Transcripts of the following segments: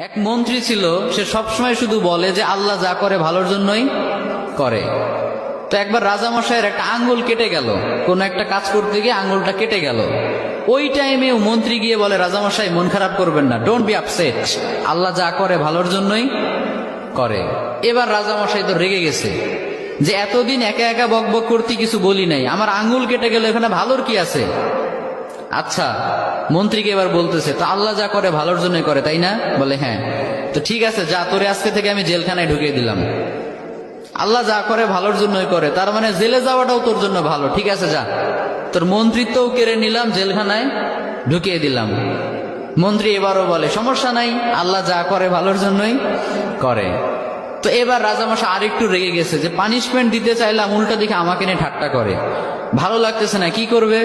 এক মন্ত্রী ছিল, সে সবসময় শুধু বলে যে আল্লাহ যা করে ভালোর জন্যই করে। তো একবার রাজামশাইয়ের একটা আঙ্গুল কেটে গেল, কোন একটা কাজ করতে গিয়ে আঙ্গুলটা কেটে গেল। ওই টাইমে মন্ত্রী গিয়ে বলে, রাজামশাই মন খারাপ করবেন না, ডোন্ট বি আপসেট, আল্লাহ যা করে ভালোর জন্যই করে। এবার রাজামশাই তো রেগে গেছে যে এতদিন একা একা বক বক করতে কিছু বলি নাই, আমার আঙ্গুল কেটে গেল, এখানে ভালোর কি আছে? আচ্ছা, মন্ত্রীকে এবার বলতেছে, তো আল্লাহ যা করে ভালোর জন্যই করে, তাই না? বলে হ্যাঁ। তো ঠিক আছে, যা, তোরে আজকে থেকে আমি জেলখানায় ঢুকিয়ে দিলাম। আল্লাহ যা করে ভালোর জন্যই করে, তার মানে জেলে যাওয়াটাও তোর জন্য ভালো। ঠিক আছে, যা, তোর মন্ত্রিত্বও কেড়ে নিলাম, জেলখানায় ঢুকিয়ে দিলাম। মন্ত্রী এবারও বলে, সমস্যা নাই, আল্লাহ যা করে ভালোর জন্যই করে। তো এবার রাজামশাই আরেকটু রেগে গেছে যে পানিশমেন্ট দিতে চাইলাম, উল্টা দিকে আমাকে নিয়ে ঠাট্টা করে, ভালো লাগতেছে না, কি করবে?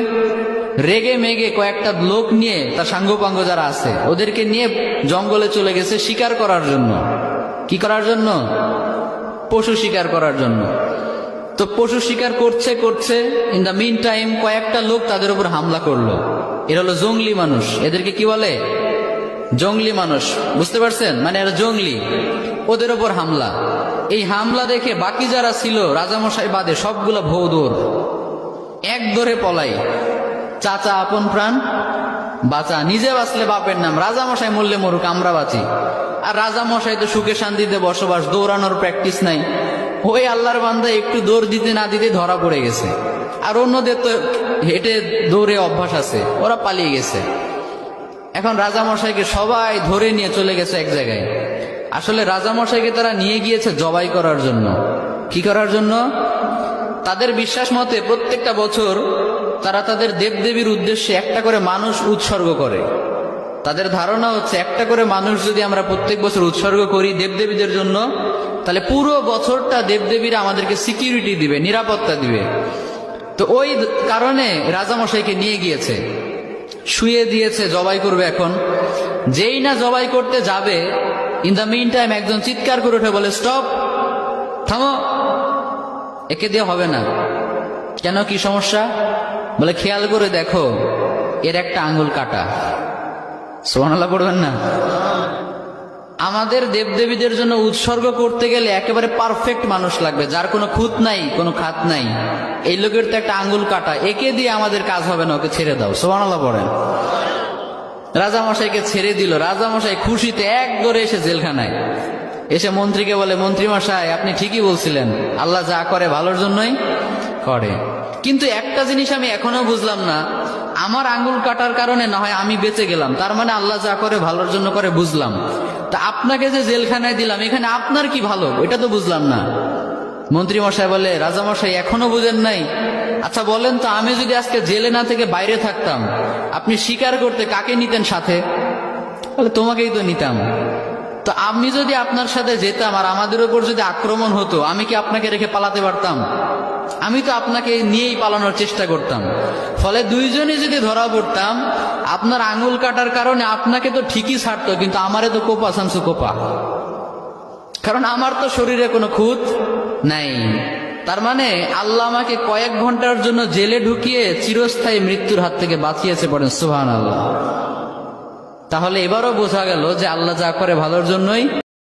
রেগে মেগে কয়েকটা লোক নিয়ে, তার সাঙ্গপাঙ্গ যারা আছে ওদেরকে নিয়ে জঙ্গলে চলে গেছে শিকার করার জন্য। কি করার জন্য? পশু শিকার করার জন্য। তো পশু শিকার করছে করছে, ইন দ্য মিন টাইম কয়েকটা লোক তাদের উপর হামলা করলো। এরা হলো জঙ্গলি মানুষ, এদেরকে কি বলে? জঙ্গলি মানুষ, বুঝতে পারছেন? মানে এরা জঙ্গলি, ওদের ওপর হামলা। এই হামলা দেখে বাকি যারা ছিল রাজামশাই বাদে সবগুলো ভৌ দৌড়, এক দৌড়ে পলাই। চাচা আপন প্রাণ বাঁচা, নিজে বাঁচলে বাপের নাম, রাজামশাই মরলে মরুক, আমরা বাঁচি। আর রাজামশাই তো সুখে শান্তিতে বসবাস, দৌড়ানোর প্র্যাকটিস নাই। ওই আল্লাহর বান্দা একটু দৌড় দিতে না দিতে ধরা পড়ে গেছে। আর অন্যদের তো হেঁটে দৌড়ে অভ্যাস আছে, ওরা পালিয়ে গেছে। এখন রাজামশাইকে সবাই ধরে নিয়ে চলে গেছে এক জায়গায়। আসলে রাজামশাইকে তারা নিয়ে গিয়েছে জবাই করার জন্য। কি করার জন্য? তাদের বিশ্বাস মতে প্রত্যেকটা বছর তারা তাদের দেবদেবীর উদ্দেশ্যে একটা করে মানুষ উৎসর্গ করে। তাদের ধারণা হচ্ছে একটা করে মানুষ যদি আমরা প্রত্যেক বছর উৎসর্গ করি দেবদেবীদের জন্য, তাহলে পুরো বছরটা দেবদেবীরা আমাদেরকে সিকিউরিটি দিবে, নিরাপত্তা দিবে। তো ওই কারণে রাজামশাইকে নিয়ে গিয়েছে, শুয়ে দিয়েছে, জবাই করবে। এখন যেই না জবাই করতে যাবে, ইন দ্য মিন টাইম একজন চিৎকার করে উঠে বলে, স্টপ, থামো, একে দিয়ে হবে না। কেন, কি সমস্যা? বলে, খেয়াল করে দেখো, এর একটা আঙ্গুল কাটা। সুবহানাল্লাহ পড়বেন না? আমাদের দেবদেবীদের জন্য উৎসর্গ করতে গেলে একেবারে পারফেক্ট মানুষ লাগবে, যার কোনো খুঁত নাই, কোনো খাত নাই। এই লোকের তো একটা আঙ্গুল কাটা, একে দিয়ে আমাদের কাজ হবে না, ওকে ছেড়ে দাও। সুবহানাল্লাহ পড়েন। রাজামশাইকে ছেড়ে দিল। রাজামশাই খুশিতে এক দৌড়ে এসে জেলখানায় এসে মন্ত্রীকে বলে, মন্ত্রী মশাই, আপনি ঠিকই বলছিলেন, আল্লাহ যা করে ভালোর জন্যই করে। কিন্তু একটা জিনিস আমি এখনো বুঝলাম না, আমার আঙ্গুল কাটার কারণে না হয় আমি বেঁচে গেলাম, তার মানে আল্লাহ যা করে ভালোর জন্য করে, বুঝলাম। তা আপনাকে যে জেলখানায় দিলাম, এখানে আপনার কি ভালো, এটা তো বুঝলাম না। মন্ত্রী মশাই বলে, রাজামশাই এখনো বুঝেন নাই? আচ্ছা বলেন তো, আমি যদি আজকে জেলে না থেকে বাইরে থাকতাম, আপনি শিকার করতে কাকে নিতেন সাথে? বলে, তোমাকেই তো নিতাম। তো আমি যদি আপনার সাথে যেতাম আর আমাদের উপর যদি আক্রমণ হতো, আমি কি আপনাকে রেখে পালাতে পারতাম? আমি তো আপনাকে নিয়েই পালানোর চেষ্টা করতাম। ফলে দুইজনে যদি ধরা পড়তাম, আপনার আঙ্গুল কাটার কারণে আপনাকে তো ঠিকই ছাড়তো, কিন্তু আমারে তো কোপা সামসু কোপা, কারণ আমার তো শরীরে কোনো খুঁত নাই। তার মানে আল্লাহ আমাকে কয়েক ঘন্টার জন্য জেলে ঢুকিয়ে চিরস্থায়ী মৃত্যুর হাত থেকে বাঁচিয়েছে, পড়েন সুবহানাল্লাহ। তাহলে এবারও বোঝা গেল যে আল্লাহ যা করে ভালোর জন্যই